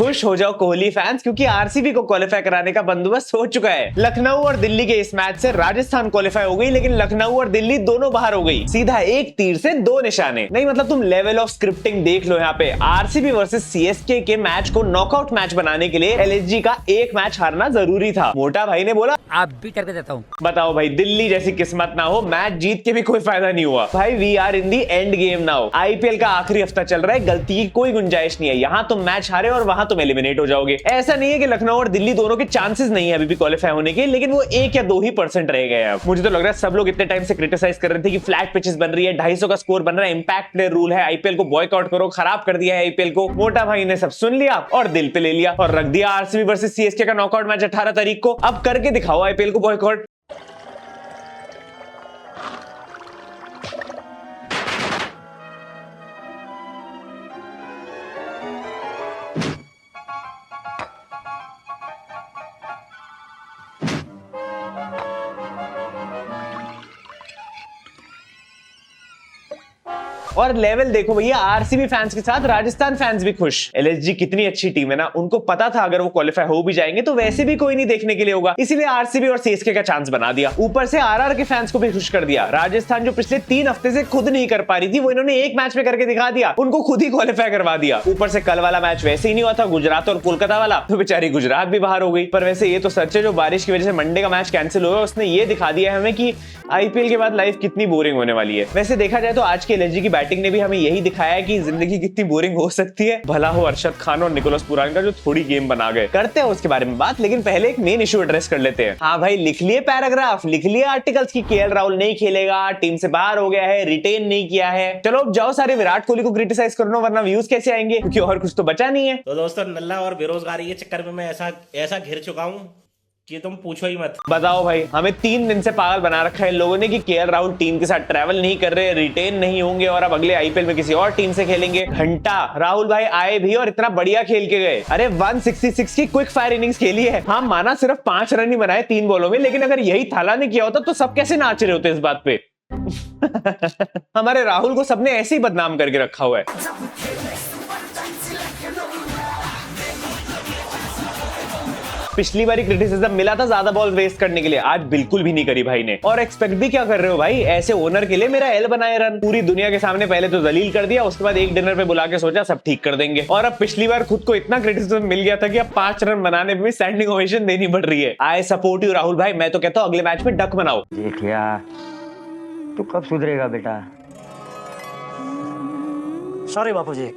खुश हो जाओ कोहली फैंस, क्योंकि आरसीबी को क्वालिफाई कराने का बंदोबस्त हो चुका है। लखनऊ और दिल्ली के इस मैच से राजस्थान क्वालिफाई हो गई, लेकिन लखनऊ और दिल्ली दोनों बाहर हो गई। सीधा एक तीर से दो निशाने। नहीं मतलब तुम लेवल ऑफ स्क्रिप्टिंग देख लो यहाँ पे। आरसीबी वर्सेस सीएसके के मैच को नॉकआउट मैच बनाने के लिए एलएसजी का एक मैच हारना जरूरी था। मोटा भाई ने बोला आप भी करके देता हूँ। बताओ भाई, दिल्ली जैसी किस्मत ना हो, मैच जीत के भी कोई फायदा नहीं हुआ। भाई we are in the end game now. IPL का आखिरी हफ्ता चल रहा है, गलती की कोई गुंजाइश नहीं है। यहाँ तुम मैच हारे और वहां तुम एलिमिनेट हो जाओगे। ऐसा नहीं है कि लखनऊ और दिल्ली दोनों के चांसेस नहीं है अभी भी क्वालिफाई होने के, लेकिन वो 1 या 2% रह गए हैं। मुझे तो लग रहा है सब लोग इतने टाइम से क्रिटिसाइज कर रहे थे कि फ्लैट पिचेस बन रही है, 250 का स्कोर बन रहा है, इंपैक्ट प्लेयर रूल है, आईपीएल को बॉयकॉट करो, खराब कर दिया है आईपीएल को। मोटा भाई ने सब सुन लिया और दिल पे ले लिया और रख दिया आरसीबी वर्सेस सीएसके का नॉकआउट मैच 18 तारीख को। अब करके दिखाओ आईपीएल को बॉयकॉट। और लेवल देखो भैया, आरसीबी फैंस के साथ राजस्थान फैंस भी खुश। एलएसजी कितनी अच्छी टीम है ना, उनको पता था अगर वो क्वालिफाई हो भी जाएंगे तो वैसे भी कोई नहीं देखने के लिए होगा, इसीलिए आरसीबी और सीएसके का चांस बना दिया। ऊपर से आरआर के फैंस को भी खुश कर दिया। राजस्थान जो पिछले 3 हफ्ते से खुद नहीं कर पा रही थी, वो इन्होंने एक मैच में करके दिखा दिया, उनको खुद ही क्वालिफाई करवा दिया। ऊपर से कल वाला मैच वैसे ही नहीं हुआ था, गुजरात और कोलकाता वाला, तो बेचारी गुजरात भी बाहर हो गई। पर वैसे ये तो सच है, जो बारिश की वजह से मंडे का मैच कैंसिल हुआ, उसने ये दिखा दिया हमें कि आईपीएल के बाद लाइफ कितनी बोरिंग होने वाली है। वैसे देखा जाए तो आज के एलएसजी की बैटिंग ने भी हमें यही दिखाया है कि जिंदगी कितनी बोरिंग हो सकती है। भला हो अरशद खान और निकोलस पुरान का जो थोड़ी गेम बना गए। करते हैं उसके बारे में बात, लेकिन पहले एक मेन इशू एड्रेस कर लेते हैं। हाँ भाई, लिख लिए पैराग्राफ, लिख लिए आर्टिकल्स की केएल राहुल नहीं खेलेगा, टीम से बाहर हो गया है, रिटेन नहीं किया है। चलो अब जाओ सारे विराट कोहली को क्रिटिसाइज करना, वरना व्यूज कैसे आएंगे, क्योंकि और कुछ तो बचा नहीं है। तो दोस्तों, नल्ला और बेरोजगारी के चक्कर में मैं ऐसा घिर चुका हूँ कि तुम पूछो ही मत। बताओ भाई, हमें 3 दिन से पागल बना रखा है इन लोगों ने कि केएल राहुल टीम के साथ ट्रैवल नहीं कर रहे, रिटेन नहीं होंगे और अब अगले आईपीएल में किसी और टीम से खेलेंगे। घंटा राहुल भाई आए भी और इतना बढ़िया खेल के गए। अरे 166 की क्विक फायर इनिंग्स खेली है। हाँ माना सिर्फ 5 रन ही बनाए 3 बॉलों में, लेकिन अगर यही थाला ने किया होता तो सब कैसे नाच रहे होते इस बात पे। हमारे राहुल को सबने ऐसे ही बदनाम करके रखा हुआ है। पिछली बारी क्रिटिसिज्म मिला था ज्यादा बॉल वेस्ट करने के लिए, आज बिल्कुल भी नहीं करी भाई ने। और एक्सपेक्ट भी क्या कर रहे हो भाई, ऐसे ओनर के लिए मेरा एल बनाए रन। पूरी दुनिया के सामने पहले तो जलील कर दिया, उसके बाद एक डिनर पे बुला के सोचा सब ठीक कर देंगे। और अब पिछली बार खुद को इतना क्रिटिसिज्म मिल गया था कि अब 5 रन बनाने में स्टैंडिंग ओवेशन देनी पड़ रही है। आई सपोर्ट यू राहुल भाई, मैं तो कहता हूँ अगले मैच में डक बनाओ। देखिया तू कब सुधरेगा बेटा। सॉरी बापूजी।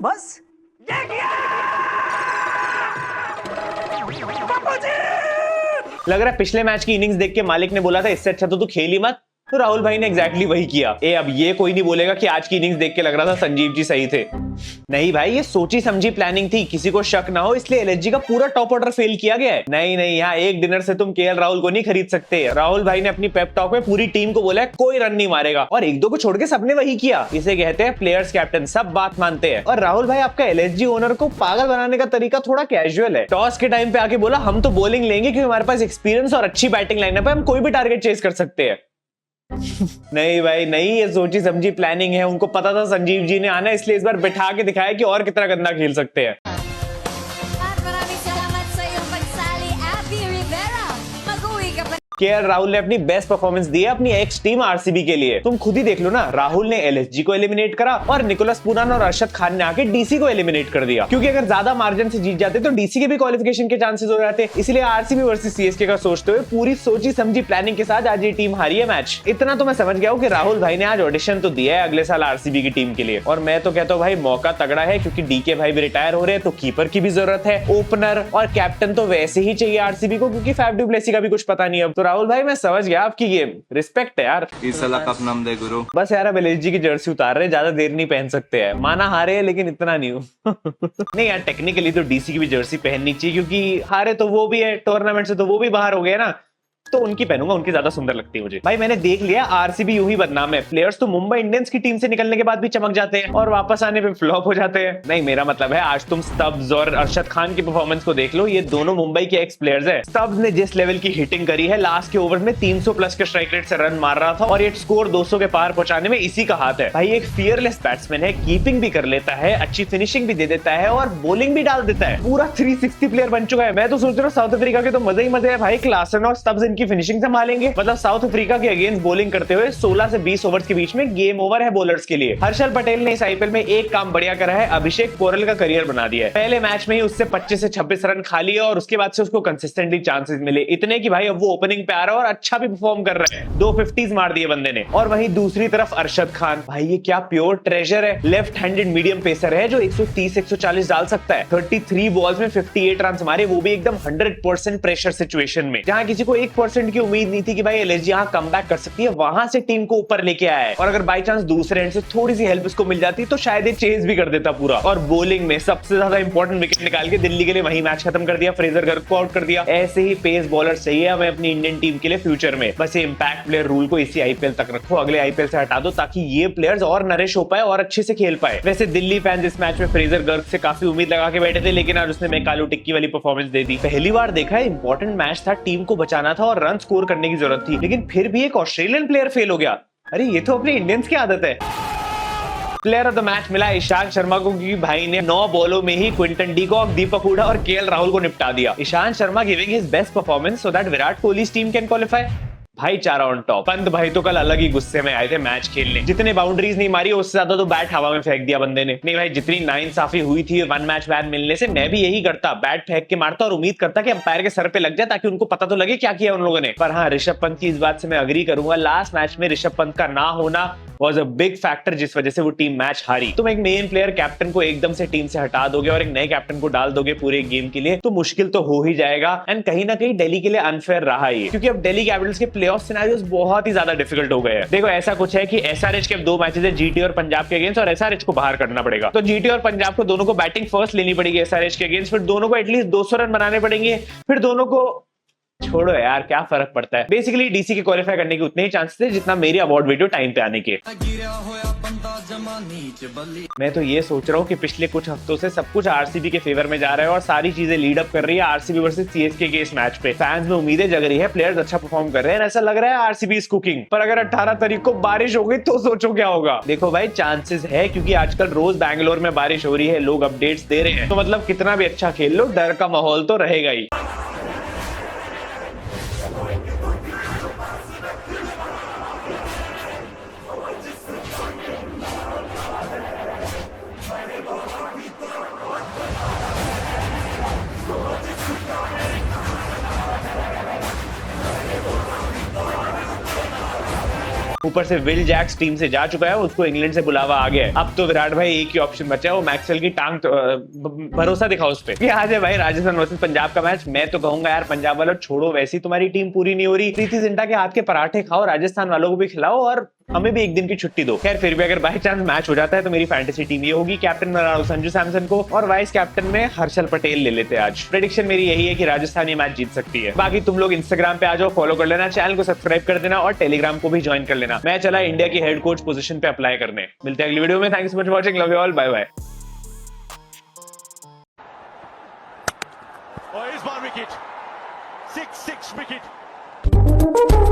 बस लग रहा है पिछले मैच की इनिंग्स देख के मालिक ने बोला था इससे अच्छा तो तू खेल ही मत, तो राहुल भाई ने एग्जैक्टली वही किया। अब ये कोई नहीं बोलेगा कि आज की इनिंग्स देख के लग रहा था संजीव जी सही थे। नहीं भाई, ये सोची समझी प्लानिंग थी, किसी को शक ना हो इसलिए एलएसजी का पूरा टॉप ऑर्डर फेल किया गया है। नहीं, यहाँ एक डिनर से तुम केएल राहुल को नहीं खरीद सकते। राहुल भाई ने अपनी पेप टॉक में पूरी टीम को बोला है कोई रन नहीं मारेगा, और 1-2 को छोड़ के सबने वही किया। इसे कहते हैं प्लेयर्स कैप्टन, सब बात मानते हैं। और राहुल भाई, आपका एलएसजी ओनर को पागल बनाने का तरीका थोड़ा कैजुअल है। टॉस के टाइम पे आके बोला हम तो बॉलिंग लेंगे क्योंकि हमारे पास एक्सपीरियंस और अच्छी बैटिंग लाइनअप है, हम कोई भी टारगेट चेस कर सकते हैं। नहीं भाई नहीं, ये सोची समझी प्लानिंग है। उनको पता था संजीव जी ने आना, इसलिए इस बार बिठा के दिखाया कि और कितना गंदा खेल सकते हैं। केएल राहुल ने अपनी बेस्ट परफॉर्मेंस दी है अपनी एक्स टीम आरसीबी के लिए। तुम खुद ही देख लो ना, राहुल ने एलएसजी को एलिमिनेट करा और निकोलस पूरन और अरशद खान ने आके डीसी को एलिमिनेट कर दिया, क्योंकि अगर ज्यादा मार्जिन से जीत जाते तो डीसी के भी क्वालिफिकेशन के चांसेस हो जाते। इसलिए आरसीबी वर्सेस सीएसके का सोचते हुए पूरी सोची समझी प्लानिंग के साथ आज ये टीम हारी है मैच। इतना तो मैं समझ गया हूँ कि राहुल भाई ने आज ऑडिशन तो दिया है अगले साल आरसीबी की टीम के लिए। और मैं तो कहता हूँ भाई मौका तगड़ा है, क्योंकि डीके भाई भी रिटायर हो रहे हैं, तो कीपर की भी जरूरत है, ओपनर और कैप्टन तो वैसे ही चाहिए आरसीबी को, क्योंकि फैफ डू प्लेसी का भी कुछ पता नहीं अब। तो राहुल भाई मैं समझ गया आपकी गेम, रिस्पेक्ट है यार। इस साल कप नाम दे गुरु। बस यार अब एलएसजी की जर्सी उतार रहे, ज्यादा देर नहीं पहन सकते हैं। माना हारे है लेकिन इतना नहीं हो। नहीं यार, टेक्निकली तो डीसी की भी जर्सी पहननी चाहिए, क्योंकि हारे तो वो भी है टूर्नामेंट से, तो वो भी बाहर हो गए ना। तो उनकी पहनूंगा, उनकी ज्यादा सुंदर लगती है मुझे। भाई मैंने देख लिया आरसीबी यूं ही बदनाम है, प्लेयर्स तो मुंबई इंडियंस की टीम से निकलने के बाद भी चमक जाते हैं और वापस आने पे फ्लॉप हो जाते हैं। नहीं, मेरा मतलब है आज तुम स्टब्स और अरशद खान की परफॉर्मेंस को देख लो, ये दोनों मुंबई के एक्स प्लेयर्स है। स्टब्स ने जिस लेवल की हिटिंग करी है, लास्ट के ओवर में 300 प्लस के स्ट्राइक रेट से रन मार रहा था और ये स्कोर 200 के पार पहुंचाने में इसी का हाथ है। भाई एक फियरलेस बैट्समैन है, कीपिंग भी कर लेता है, अच्छी फिनिशिंग भी दे देता है और बॉलिंग भी डाल देता है, पूरा 360 प्लेयर बन चुका है। मैं तो सोच रहा हूँ साउथ अफ्रीका के तो मजे ही मजे है भाई, क्लासन और स्टब्स इनकी फिनिशिंग संभालेंगे। मतलब साउथ अफ्रीका के अगेंस्ट बॉलिंग करते हुए 16 से 20 ओवर्स के बीच में गेम ओवर है बॉलर्स के लिए। हर्षल पटेल ने इस आईपीएल में एक काम बढ़िया करा है, अभिषेक पोरल का करियर बना दिया है। पहले मैच में ही उससे 25 से 26 रन खा लिए और उसके बाद से उसको कंसिस्टेंटली चांसेस मिले, इतने कि भाई अब वो ओपनिंग पे आ रहा है और अच्छा भी परफॉर्म कर रहा है। 2 50s मार दिए बंदे ने। और वहीं दूसरी तरफ अरशद खान, भाई ये क्या प्योर ट्रेजर है, लेफ्ट हैंडेड मीडियम पेसर है जो 130-140 डाल सकता है। 33 बॉल्स में 58 रन मारे, वो भी एकदम 100% प्रेशर सिचुएशन में, जहां किसी को 1% की उम्मीद नहीं थी कि भाई एलएसजी यहां कमबैक कर सकती है, वहां से टीम को ऊपर लेके आया है। और अगर बाई चांस दूसरे एंड से थोड़ी सी हेल्प उसको मिल जाती तो शायद ये चेज भी कर देता पूरा। और बॉलिंग में सबसे ज्यादा इंपॉर्टेंट विकेट निकाल के दिल्ली के लिए वही मैच खत्म कर दिया, फ्रेजर गर्ग को आउट कर दिया। ऐसे ही पेस बॉलर चाहिए हमें अपनी इंडियन टीम के लिए फ्यूचर में। बस ये इंपैक्ट प्लेयर रूल को इसी आईपीएल तक रखो, अगले आईपीएल से हटा दो ताकि ये प्लेयर्स और नरिश हो पाए और अच्छे से खेल पाए। वैसे दिल्ली फैंस इस मैच में फ्रेजर गर्ग से काफी उम्मीद लगा के बैठे थे, लेकिन आज उसने मैकालू टिक्की वाली परफॉर्मेंस दे दी। पहली बार देखा है, इंपॉर्टेंट मैच था, टीम को बचाना था और रन स्कोर करने की जरूरत थी, लेकिन फिर भी एक ऑस्ट्रेलियन प्लेयर फेल हो गया। अरे ये तो अपने इंडियंस की आदत है। प्लेयर ऑफ द मैच मिला ईशांत शर्मा को, क्योंकि भाई ने 9 बॉलों में ही क्विंटन डीकॉक, दीपक हुडा और केएल राहुल को निपटा दिया। Ishant Sharma giving his best performance so that Virat Kohli team can qualify. भाईचारा ऑन टॉप। पंत भाई तो कल अलग ही गुस्से में आए थे मैच खेलने, जितने बाउंड्रीज नहीं मारी उससे ज्यादा तो बैट हवा में फेंक दिया बंदे ने। नहीं भाई, जितनी नाइंसाफी हुई थी 1 मैच बैन मिलने से, मैं भी यही करता, बैट फेंक के मारता और उम्मीद करता कि अंपायर के सर पे लग जाए ताकि उनको पता तो लगे क्या किया उन लोगों ने। पर हाँ, ऋषभ पंत की इस बात से मैं अग्री करूंगा, लास्ट मैच में ऋषभ पंत का ना होना was a big factor जिस वजह से वो टीम मैच हारी। तुम एक मेन प्लेयर कैप्टन को एकदम से टीम से हटा दोगे और एक नए कैप्टन को डाल दोगे पूरे गेम के लिए, तो मुश्किल तो हो ही जाएगा। एंड कहीं ना कहीं दिल्ली के लिए अनफेयर रहा ये, क्योंकि अब दिल्ली कैपिटल्स के प्लेऑफ सिनेरियोस बहुत ही ज्यादा डिफिकल्ट हो गए हैं। देखो ऐसा कुछ है कि एसआरएच के 2 मैचेस है, जीटी और पंजाब के अगेंस्ट, और एसआरएच को बाहर करना पड़ेगा। तो जीटी और पंजाब को दोनों को बैटिंग फर्स्ट लेनी पड़ेगी एसआरएच के अगेंस्ट, फिर दोनों को एटलीस्ट 200 रन बनाने पड़ेंगे, फिर दोनों को छोड़ो यार, क्या फर्क पड़ता है। बेसिकली डीसी के क्वालिफाई करने के उतने ही चांसेस थे जितना मेरी अवार्ड वीडियो टाइम पे आने के। मैं तो ये सोच रहा हूँ कि पिछले कुछ हफ्तों से सब कुछ आरसीबी के फेवर में जा रहा है और सारी चीजें लीड अप कर रही है आरसीबी वर्सेस सीएसके के इस मैच पे। फैंस में उम्मीदें जग रही है, प्लेयर्स अच्छा परफॉर्म कर रहे हैं, ऐसा लग रहा है आरसीबी इज कुकिंग। पर अगर 18 तारीख को बारिश हो गई तो सोचो क्या होगा। देखो भाई, चांसेस है, क्योंकि आजकल रोज बैंगलोर में बारिश हो रही है, लोग अपडेट्स दे रहे हैं, तो मतलब कितना भी अच्छा खेल लो, डर का माहौल तो रहेगा ही। ऊपर से विल जैक्स टीम से जा चुका है, उसको इंग्लैंड से बुलावा आ गया है। अब तो विराट भाई एक ही ऑप्शन बचा है, वो मैक्सवेल की टांग भरोसा दिखाओ उस पे। आज है भाई राजस्थान वर्सेस पंजाब का मैच। मैं तो कहूंगा यार पंजाब वालों छोड़ो, वैसी तुम्हारी टीम पूरी नहीं हो रही, प्रीति जिंटा के हाथ के पराठे खाओ, राजस्थान वालों को भी खिलाओ और हमें भी एक दिन की छुट्टी दो। खैर फिर भी अगर बाय चांस मैच हो जाता है तो मेरी फैंटेसी टीम ये होगी, कैप्टन बना रहा संजू सैमसन को और वाइस कैप्टन में हर्षल पटेल ले लेते हैं। आज प्रेडिक्शन मेरी यही है कि राजस्थान ये मैच जीत सकती है। बाकी तुम लोग इंस्टाग्राम पे आ जाओ, फॉलो कर लेना, चैनल को सब्सक्राइब कर देना और टेलीग्राम को भी ज्वाइन कर लेना। मैं चला इंडिया की हेड कोच पोजीशन पे अप्लाई करने। मिलते हैं अगली वीडियो में। Thanks so much for watching, love you all, bye bye. Oh, here's my wicket. 6 wicket.